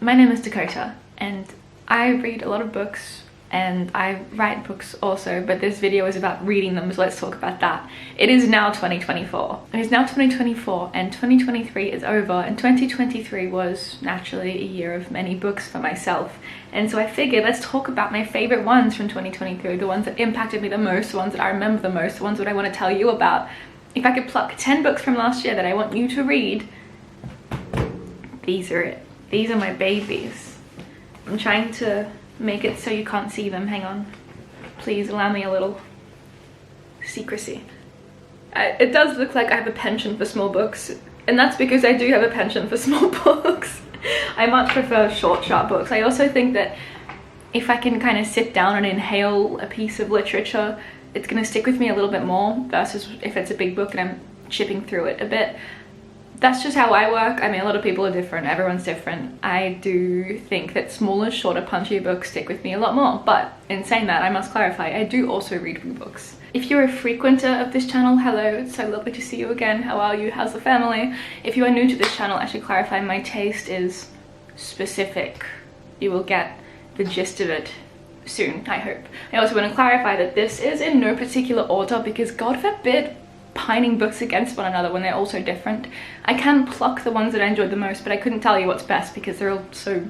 My name is Dakota and I read a lot of books and I write books also, but this video is about reading them, so let's talk about that. It is now 2024. It is now 2024 and 2023 is over, and 2023 was naturally a year of many books for myself. And so I figured let's talk about my favorite ones from 2023, the ones that impacted me the most, the ones that I remember the most, the ones that I want to tell you about. If I could pluck 10 books from last year that I want you to read, these are it. These are my babies. I'm trying to make it so you can't see them. Hang on. Please allow me a little secrecy. It does look like I have a penchant for small books, and that's because I do have a penchant for small books. I much prefer short, sharp books. I also think that if I can kind of sit down and inhale a piece of literature, it's going to stick with me a little bit more versus if it's a big book and I'm chipping through it a bit. That's just how I work. I mean, a lot of people are different, everyone's different. I do think that smaller, shorter, punchier books stick with me a lot more, but in saying that, I must clarify, I do also read big books. If you're a frequenter of this channel, hello, it's so lovely to see you again. How are you? How's the family? If you are new to this channel, I should clarify, my taste is specific. You will get the gist of it soon, I hope. I also want to clarify that this is in no particular order because God forbid pining books against one another when they're all so different. I can pluck the ones that I enjoyed the most, but I couldn't tell you what's best because they're all so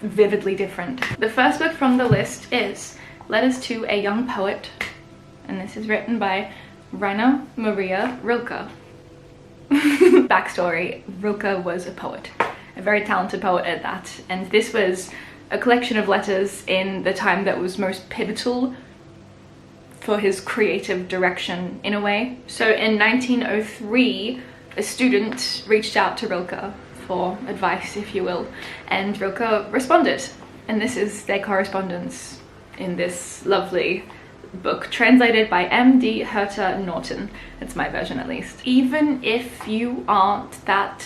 vividly different. The first book from the list is Letters to a Young Poet, and this is written by Rainer Maria Rilke. Backstory, Rilke was a poet, a very talented poet at that, and this was a collection of letters in the time that was most pivotal for his creative direction in a way. So in 1903, a student reached out to Rilke for advice, if you will, and Rilke responded. And this is their correspondence in this lovely book, translated by M.D. Herta Norton. It's my version at least. Even if you aren't that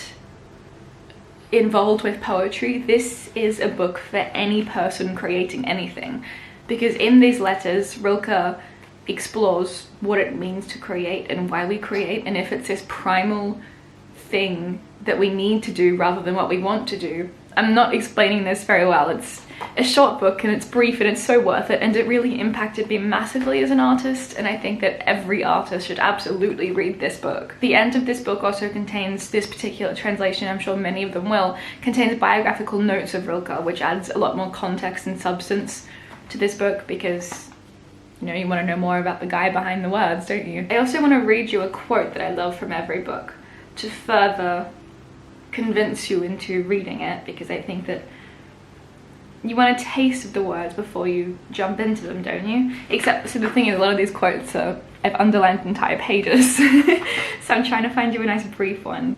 involved with poetry, this is a book for any person creating anything. Because in these letters, Rilke explores what it means to create and why we create, and if it's this primal thing that we need to do rather than what we want to do. I'm not explaining this very well. It's a short book and it's brief and it's so worth it, and it really impacted me massively as an artist, and I think that every artist should absolutely read this book. The end of this book also contains, this particular translation, I'm sure many of them will, contains biographical notes of Rilke, which adds a lot more context and substance to this book because you know, you want to know more about the guy behind the words, don't you? I also want to read you a quote that I love from every book to further convince you into reading it, because I think that you want a taste of the words before you jump into them, don't you? Except, so the thing is, a lot of these quotes are, I've underlined entire pages, so I'm trying to find you a nice brief one.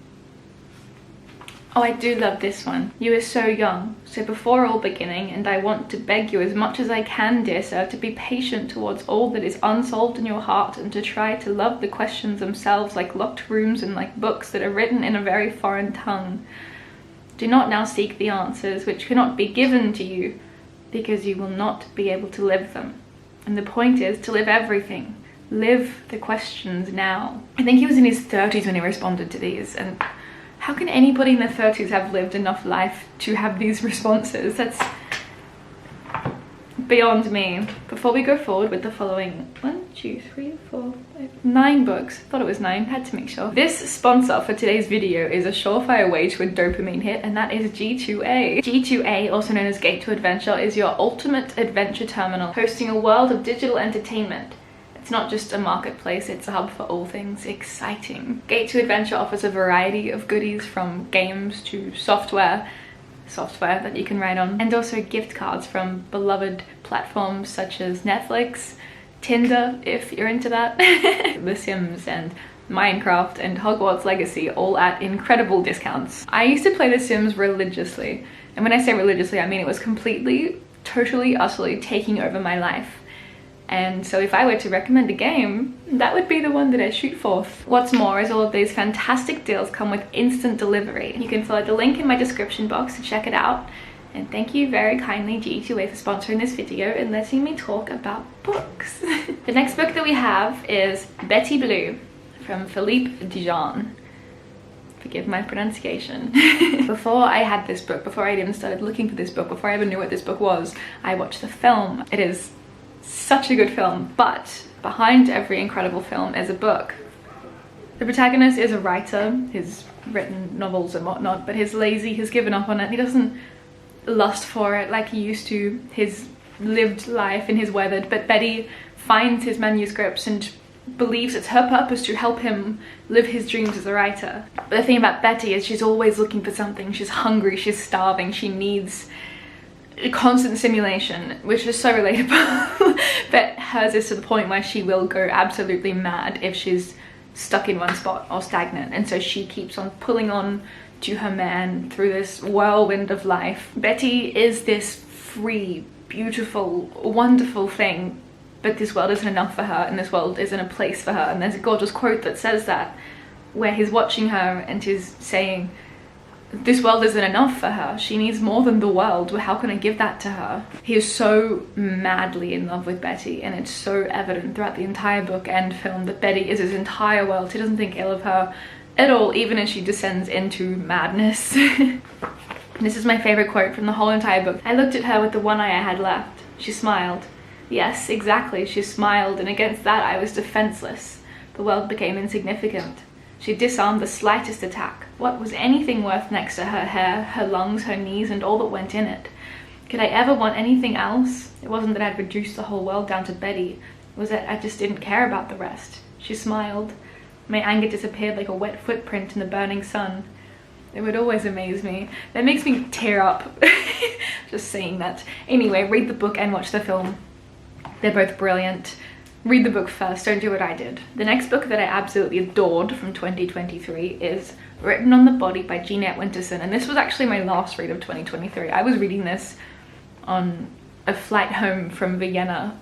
Oh, I do love this one. You are so young, so before all beginning, and I want to beg you as much as I can, dear sir, to be patient towards all that is unsolved in your heart, and to try to love the questions themselves like locked rooms and like books that are written in a very foreign tongue. Do not now seek the answers which cannot be given to you, because you will not be able to live them. And the point is to live everything. Live the questions now. I think he was in his 30s when he responded to these, and how can anybody in their 30s have lived enough life to have these responses? That's beyond me. Before we go forward with the following 9 books, thought it was 9, had to make sure. This sponsor for today's video is a surefire way to a dopamine hit, and that is G2A. G2A, also known as Gate to Adventure, is your ultimate adventure terminal, hosting a world of digital entertainment. It's not just a marketplace, it's a hub for all things exciting. Gate to Adventure offers a variety of goodies, from games to software that you can write on, and also gift cards from beloved platforms such as Netflix, Tinder, if you're into that, The Sims and Minecraft and Hogwarts Legacy, all at incredible discounts. I used to play The Sims religiously, and when I say religiously, I mean it was completely, totally, utterly taking over my life. And so if I were to recommend a game, that would be the one that I shoot forth. What's more is all of these fantastic deals come with instant delivery. You can follow the link in my description box to check it out. And thank you very kindly, G2A, for sponsoring this video and letting me talk about books. The next book that we have is Betty Blue from Philippe Dijon. Forgive my pronunciation. Before I had this book, before I even started looking for this book, before I even knew what this book was, I watched the film. It is such a good film, but behind every incredible film is a book. The protagonist is a writer. He's written novels and whatnot, but he's lazy, he's given up on it. He doesn't lust for it like he used to. His lived life and he's weathered, but Betty finds his manuscripts and believes it's her purpose to help him live his dreams as a writer. But the thing about Betty is she's always looking for something. She's hungry, she's starving, she needs constant stimulation, which is so relatable. But hers is to the point where she will go absolutely mad if she's stuck in one spot or stagnant, and so she keeps on pulling on to her man through this whirlwind of life. Betty is this free, beautiful, wonderful thing, but this world isn't enough for her, and this world isn't a place for her. And there's a gorgeous quote that says that, where he's watching her and he's saying, this world isn't enough for her, she needs more than the world, how can I give that to her? He is so madly in love with Betty, and it's so evident throughout the entire book and film that Betty is his entire world. He doesn't think ill of her at all, even as she descends into madness. This is my favorite quote from the whole entire book. I looked at her with the one eye I had left. She smiled. Yes, exactly, she smiled, and against that I was defenseless. The world became insignificant. She disarmed the slightest attack. What was anything worth next to her hair, her lungs, her knees, and all that went in it? Could I ever want anything else? It wasn't that I'd reduced the whole world down to Betty. It was that I just didn't care about the rest. She smiled. My anger disappeared like a wet footprint in the burning sun. It would always amaze me. That makes me tear up, just saying that. Anyway, read the book and watch the film. They're both brilliant. Read the book first, don't do what I did. The next book that I absolutely adored from 2023 is Written on the Body by Jeanette Winterson, and this was actually my last read of 2023. I was reading this on a flight home from Vienna.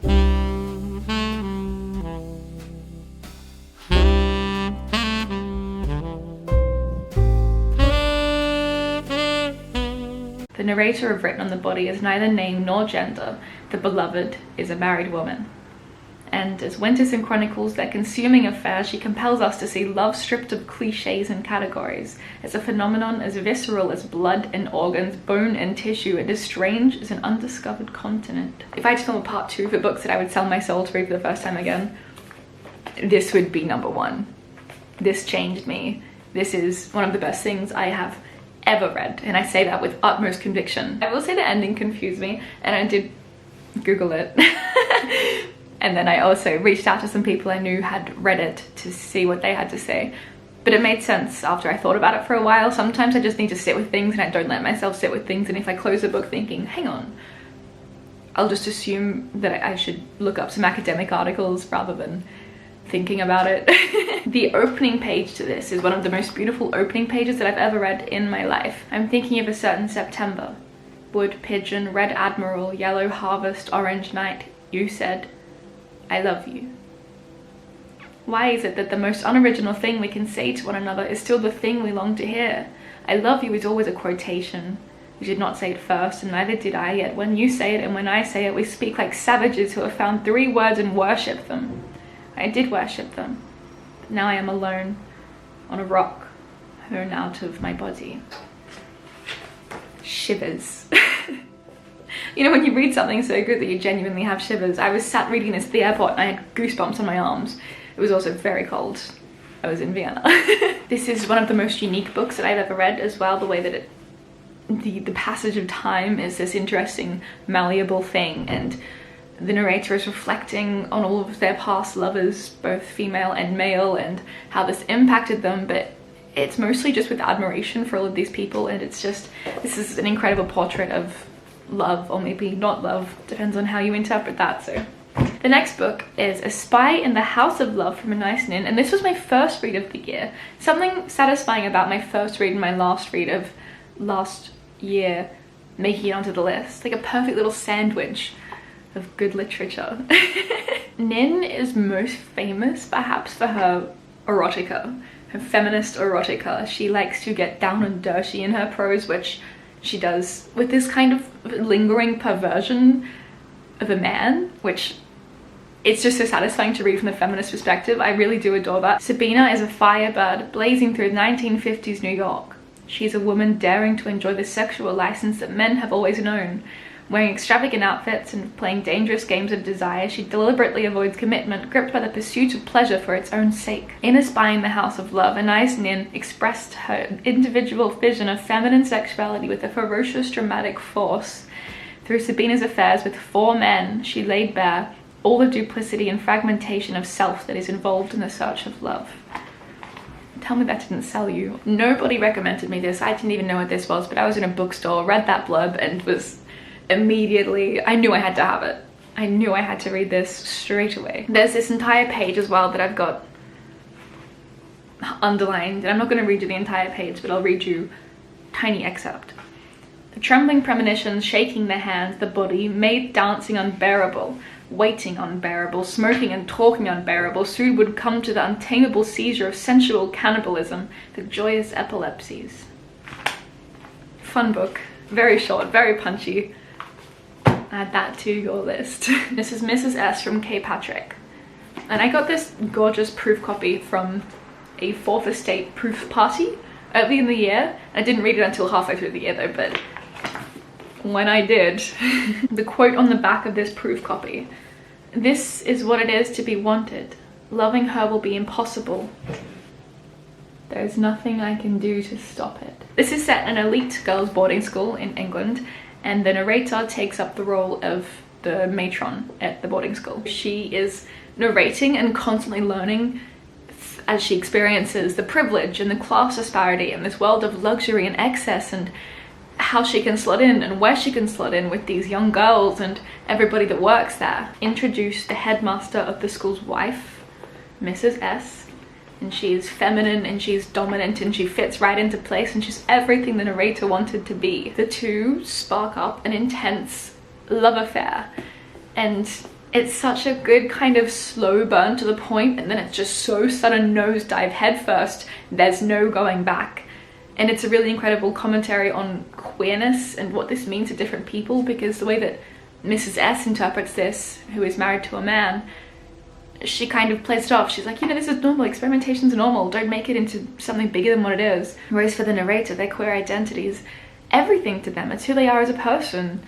The narrator of Written on the Body is neither name nor gender. The beloved is a married woman. And as Winterson chronicles their consuming affair, she compels us to see love stripped of cliches and categories, as a phenomenon as visceral as blood and organs, bone and tissue, and as strange as an undiscovered continent. If I had to film a part 2 for books that I would sell my soul to read for the first time again, this would be number 1. This changed me. This is one of the best things I have ever read, and I say that with utmost conviction. I will say the ending confused me, and I did Google it. And then I also reached out to some people I knew had read it to see what they had to say. But it made sense after I thought about it for a while. Sometimes I just need to sit with things, and I don't let myself sit with things, and if I close a book thinking, hang on, I'll just assume that I should look up some academic articles rather than thinking about it. The opening page to this is one of the most beautiful opening pages that I've ever read in my life. I'm thinking of a certain September. Wood pigeon, red admiral, yellow harvest, orange night. You said, I love you. Why is it that the most unoriginal thing we can say to one another is still the thing we long to hear? I love you is always a quotation. You did not say it first, and neither did I, yet when you say it and when I say it, we speak like savages who have found 3 words and worship them. I did worship them, but now I am alone on a rock, hewn out of my body. Shivers. You know, when you read something so good that you genuinely have shivers. I was sat reading this at the airport and I had goosebumps on my arms. It was also very cold. I was in Vienna. This is one of the most unique books that I've ever read as well, the way that the passage of time is this interesting, malleable thing, and the narrator is reflecting on all of their past lovers, both female and male, and how this impacted them, but it's mostly just with admiration for all of these people, and it's just, this is an incredible portrait of love, or maybe not love, depends on how you interpret that. So the next book is A Spy in the House of Love from a Nice Inn, and this was my first read of the year. Something satisfying about my first read and my last read of last year making it onto the list, like a perfect little sandwich of good literature. Nin is most famous perhaps for her erotica, her feminist erotica. She likes to get down and dirty in her prose, which she does with this kind of lingering perversion of a man, which it's just so satisfying to read from the feminist perspective. I really do adore that. Sabina is a firebird blazing through 1950s New York. She's a woman daring to enjoy the sexual license that men have always known. Wearing extravagant outfits and playing dangerous games of desire, she deliberately avoids commitment, gripped by the pursuit of pleasure for its own sake. In Espying the House of Love, Anais Nin expressed her individual vision of feminine sexuality with a ferocious dramatic force. Through Sabina's affairs with 4 men, she laid bare all the duplicity and fragmentation of self that is involved in the search of love. Tell me that didn't sell you. Nobody recommended me this. I didn't even know what this was, but I was in a bookstore, read that blurb, and was immediately, I knew I had to have it. I knew I had to read this straight away. There's this entire page as well that I've got underlined, and I'm not going to read you the entire page, but I'll read you a tiny excerpt. The trembling premonitions shaking the hands, the body, made dancing unbearable, waiting unbearable, smoking and talking unbearable, soon would come to the untamable seizure of sensual cannibalism, the joyous epilepsies. Fun book. Very short, very punchy. Add that to your list. This is Mrs. S from K. Patrick. And I got this gorgeous proof copy from a 4th Estate proof party early in the year. I didn't read it until halfway through the year though, but when I did, the quote on the back of this proof copy: "This is what it is to be wanted. Loving her will be impossible. There's nothing I can do to stop it." This is set in an elite girls' boarding school in England, and the narrator takes up the role of the matron at the boarding school. She is narrating and constantly learning as she experiences the privilege and the class disparity in this world of luxury and excess, and how she can slot in and where she can slot in with these young girls and everybody that works there. Introduce the headmaster of the school's wife, Mrs. S, and she's feminine and she's dominant and she fits right into place and she's everything the narrator wanted to be. The two spark up an intense love affair, and it's such a good kind of slow burn to the point, and then it's just so sudden nosedive headfirst, there's no going back. And it's a really incredible commentary on queerness and what this means to different people, because the way that Mrs. S interprets this, who is married to a man, she kind of plays it off. She's like, you know, this is normal, experimentation's normal, don't make it into something bigger than what it is. Whereas for the narrator, their queer identity is everything to them. It's who they are as a person.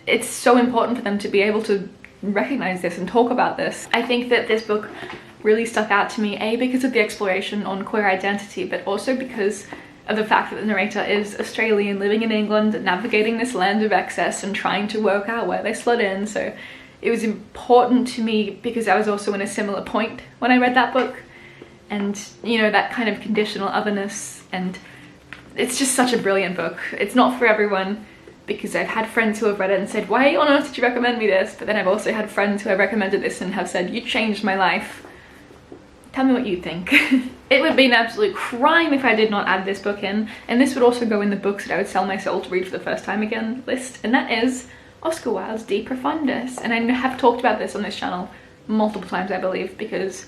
It's so important for them to be able to recognize this and talk about this. I think that this book really stuck out to me, A, because of the exploration on queer identity, but also because of the fact that the narrator is Australian, living in England, navigating this land of excess and trying to work out where they slot in. So it was important to me because I was also in a similar point when I read that book, and you know, that kind of conditional otherness. And it's just such a brilliant book. It's not for everyone, because I've had friends who have read it and said, why on earth did you recommend me this? But then I've also had friends who have recommended this and have said, you changed my life. Tell me what you think. It would be an absolute crime if I did not add this book in, and this would also go in the books that I would sell my soul to read for the first time again list, and that is Oscar Wilde's De Profundis. And I have talked about this on this channel multiple times, I believe, because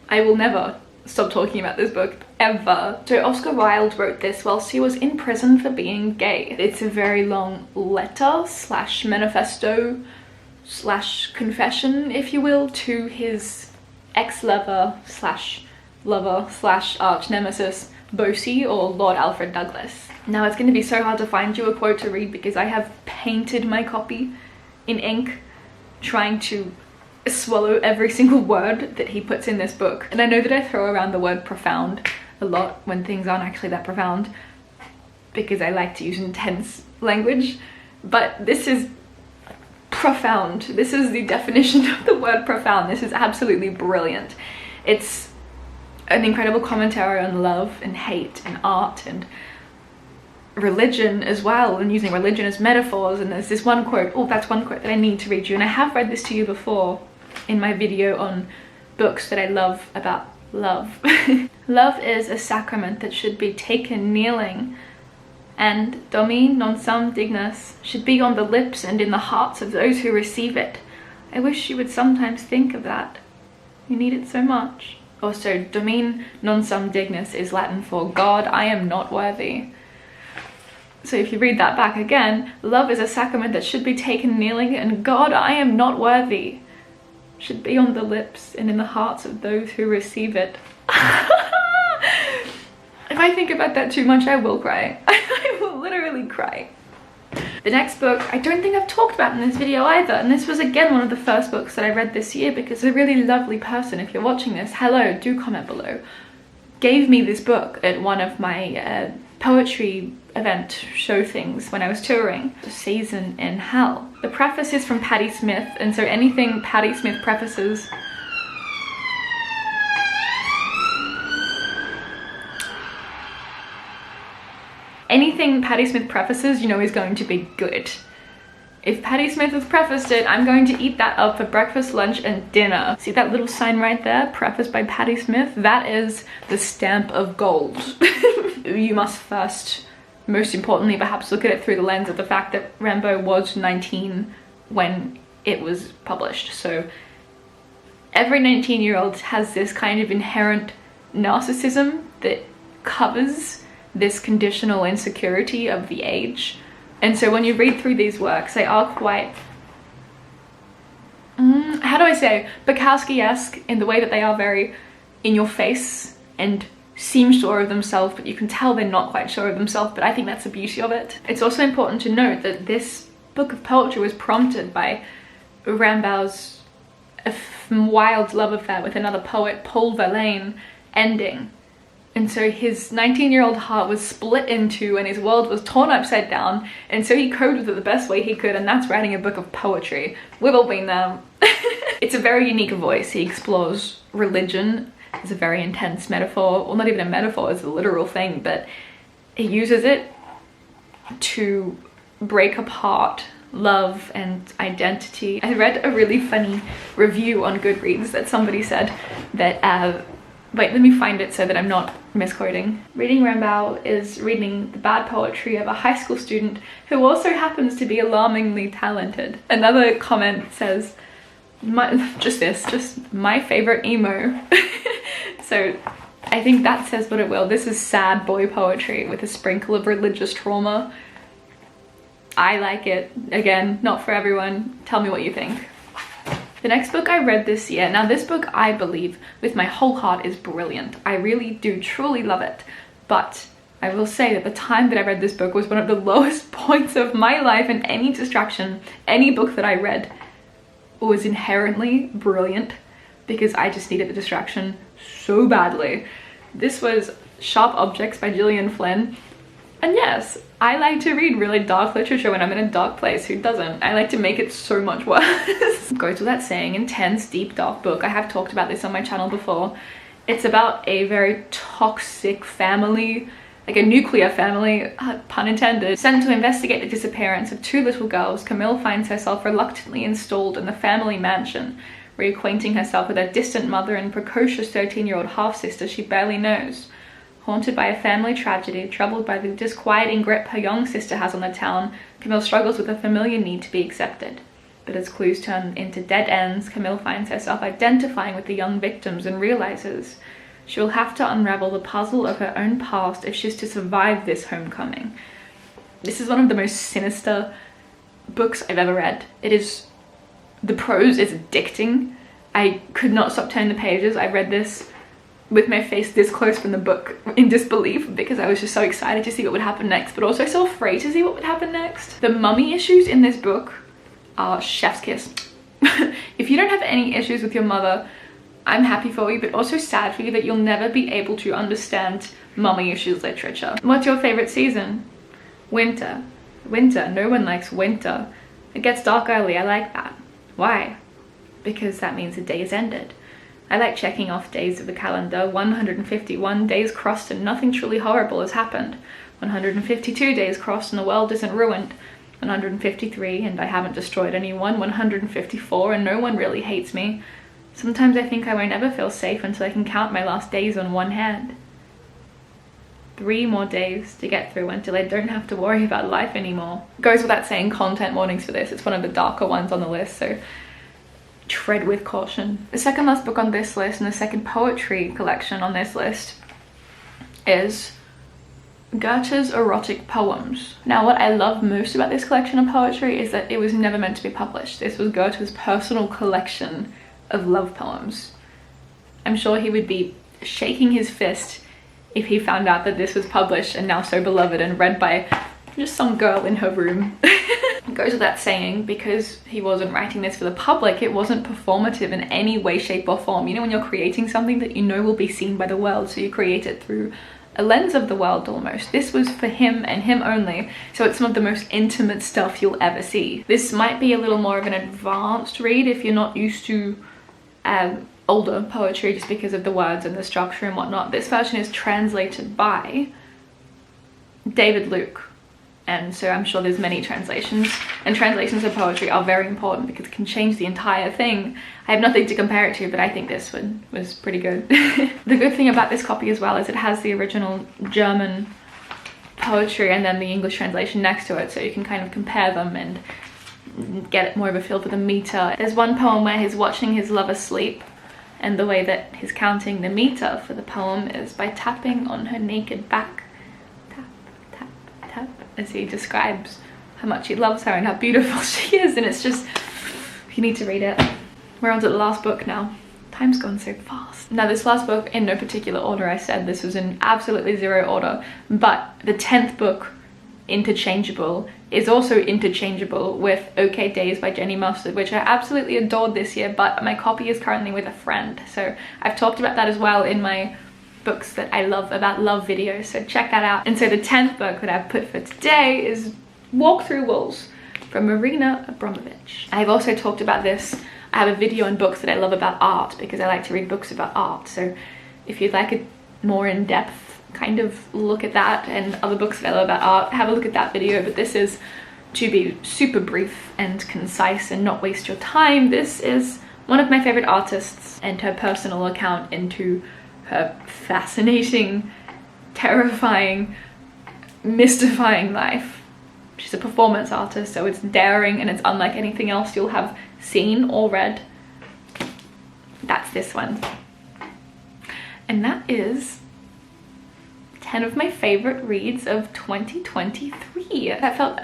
I will never stop talking about this book, ever. So Oscar Wilde wrote this whilst he was in prison for being gay. It's a very long letter slash manifesto slash confession, if you will, to his ex-lover slash lover slash arch nemesis Bosie, or Lord Alfred Douglas. Now it's going to be so hard to find you a quote to read because I have painted my copy in ink trying to swallow every single word that he puts in this book. And I know that I throw around the word profound a lot when things aren't actually that profound, because I like to use intense language, but this is profound. This is the definition of the word profound. This is absolutely brilliant. It's an incredible commentary on love and hate and art and religion as well, and using religion as metaphors. And there's this one quote, oh, that's one quote that I need to read you, and I have read this to you before in my video on books that I love about love. Love is a sacrament that should be taken kneeling, and Domi non sum dignus should be on the lips and in the hearts of those who receive it. I wish you would sometimes think of that. You need it so much. Also, Domin non sum dignus is Latin for God, I am not worthy. So if you read that back again, love is a sacrament that should be taken kneeling, and God, I am not worthy should be on the lips and in the hearts of those who receive it. If I think about that too much, I will cry. I will literally cry. The next book, I don't think I've talked about in this video either, and this was again one of the first books that I read this year because a really lovely person, if you're watching this, hello, do comment below, gave me this book at one of my poetry event show things when I was touring. A Season in Hell. The preface is from Patti Smith, and so anything Patti Smith prefaces you know is going to be good. If Patti Smith has prefaced it, I'm going to eat that up for breakfast, lunch, and dinner. See that little sign right there, prefaced by Patti Smith? That is the stamp of gold. You must first, most importantly, perhaps look at it through the lens of the fact that Rambo was 19 when it was published. So every 19-year-old has this kind of inherent narcissism that covers this conditional insecurity of the age. And so when you read through these works, they are quite, how do I say, Bukowski-esque in the way that they are very in your face and seem sure of themselves, but you can tell they're not quite sure of themselves, but I think that's the beauty of it. It's also important to note that this book of poetry was prompted by Rambo's wild love affair with another poet, Paul Verlaine, ending. And so his 19-year-old heart was split in two and his world was torn upside down, and so he coped with it the best way he could, and that's writing a book of poetry. We've all been there. It's a very unique voice. He explores religion. It's a very intense metaphor. Well, not even a metaphor, it's a literal thing, but he uses it to break apart love and identity. I read a really funny review on Goodreads that somebody said that wait, let me find it so that I'm not misquoting. Reading Rambo is reading the bad poetry of a high school student who also happens to be alarmingly talented. Another comment says, just my favorite emo. So I think that says what it will. This is sad boy poetry with a sprinkle of religious trauma. I like it. Again, not for everyone. Tell me what you think. The next book I read this year, now this book I believe with my whole heart is brilliant. I really do truly love it, but I will say that the time that I read this book was one of the lowest points of my life, and any distraction, any book that I read was inherently brilliant because I just needed the distraction so badly. This was Sharp Objects by Gillian Flynn. And yes, I like to read really dark literature when I'm in a dark place. Who doesn't? I like to make it so much worse. Goes without saying, intense, deep, dark book. I have talked about this on my channel before. It's about a very toxic family, like a nuclear family, pun intended. Sent to investigate the disappearance of two little girls, Camille finds herself reluctantly installed in the family mansion, reacquainting herself with her distant mother and precocious 13-year-old half-sister she barely knows. Haunted by a family tragedy, troubled by the disquieting grip her young sister has on the town, Camille struggles with a familiar need to be accepted. But as clues turn into dead ends, Camille finds herself identifying with the young victims and realizes she will have to unravel the puzzle of her own past if she's to survive this homecoming. This is one of the most sinister books I've ever read. The prose is addicting. I could not stop turning the pages. I read this with my face this close from the book in disbelief because I was just so excited to see what would happen next, but also so afraid to see what would happen next. The mummy issues in this book are chef's kiss. If you don't have any issues with your mother, I'm happy for you, but also sad for you that you'll never be able to understand mummy issues literature. What's your favorite season? Winter. Winter. No one likes winter. It gets dark early. I like that. Why? Because that means the day is ended. I like checking off days of the calendar. 151 days crossed and nothing truly horrible has happened. 152 days crossed and the world isn't ruined. 153 and I haven't destroyed anyone. 154 and no one really hates me. Sometimes I think I won't ever feel safe until I can count my last days on one hand. 3 more days to get through until I don't have to worry about life anymore. Goes without saying, content warnings for this. It's one of the darker ones on the list, so tread with caution. The second last book on this list and the second poetry collection on this list is Goethe's Erotic Poems. Now, what I love most about this collection of poetry is that it was never meant to be published. This was Goethe's personal collection of love poems. I'm sure he would be shaking his fist if he found out that this was published and now so beloved and read by just some girl in her room. It goes without saying, because he wasn't writing this for the public, it wasn't performative in any way, shape or form. You know, when you're creating something that you know will be seen by the world, so you create it through a lens of the world almost. This was for him and him only, so it's some of the most intimate stuff you'll ever see. This might be a little more of an advanced read if you're not used to older poetry, just because of the words and the structure and whatnot. This version is translated by David Luke, and so I'm sure there's many translations, and translations of poetry are very important because it can change the entire thing. I have nothing to compare it to, but I think this one was pretty good. The good thing about this copy as well is it has the original German poetry and then the English translation next to it, so you can kind of compare them and get more of a feel for the meter. There's one poem where he's watching his lover sleep, and the way that he's counting the meter for the poem is by tapping on her naked back. Tap, tap, tap, as he describes how much he loves her and how beautiful she is, and it's just, you need to read it. We're on to the last book now. Time's gone so fast. Now this last book, in no particular order, I said this was in absolutely zero order, but the 10th book, Interchangeable, is also interchangeable with OK Days by Jenny Mustard, which I absolutely adored this year, but my copy is currently with a friend, so I've talked about that as well in my books that I love about love videos, so check that out. And so the 10th book that I've put for today is Walk Through Walls from Marina Abramovich. I've also talked about this. I have a video on books that I love about art because I like to read books about art, so if you'd like a more in-depth kind of look at that and other books that I love about art, have a look at that video. But this is to be super brief and concise and not waste your time. This is one of my favorite artists and her personal account into her fascinating, terrifying, mystifying life. She's a performance artist, so it's daring and it's unlike anything else you'll have seen or read. That's this one. And that is 10 of my favorite reads of 2023. That felt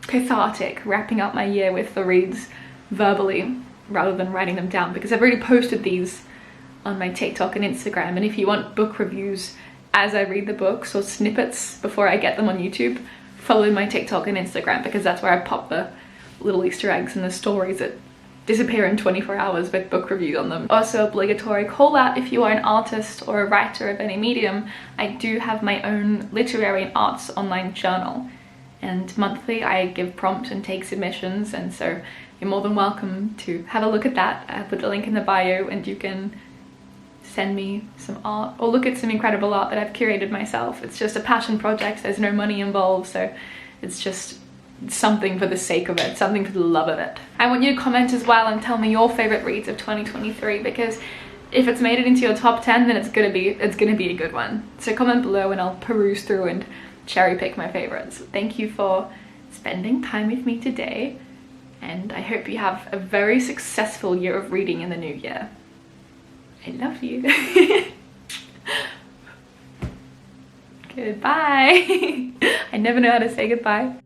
cathartic, wrapping up my year with the reads verbally rather than writing them down, because I've already posted these on my TikTok and Instagram, and if you want book reviews as I read the books or snippets before I get them on YouTube, follow my TikTok and Instagram, because that's where I pop the little Easter eggs and the stories that disappear in 24 hours with book reviews on them. Also, obligatory call out, if you are an artist or a writer of any medium, I do have my own literary and arts online journal, and monthly I give prompts and take submissions, and so you're more than welcome to have a look at that. I put the link in the bio and you can send me some art or look at some incredible art that I've curated myself. It's just a passion project, there's no money involved, so it's just something for the sake of it, something for the love of it. I want you to comment as well and tell me your favorite reads of 2023, because if it's made it into your top 10, then it's gonna be a good one. So comment below and I'll peruse through and cherry pick my favorites. Thank you for spending time with me today, and I hope you have a very successful year of reading in the new year. I love you. Goodbye. I never know how to say goodbye.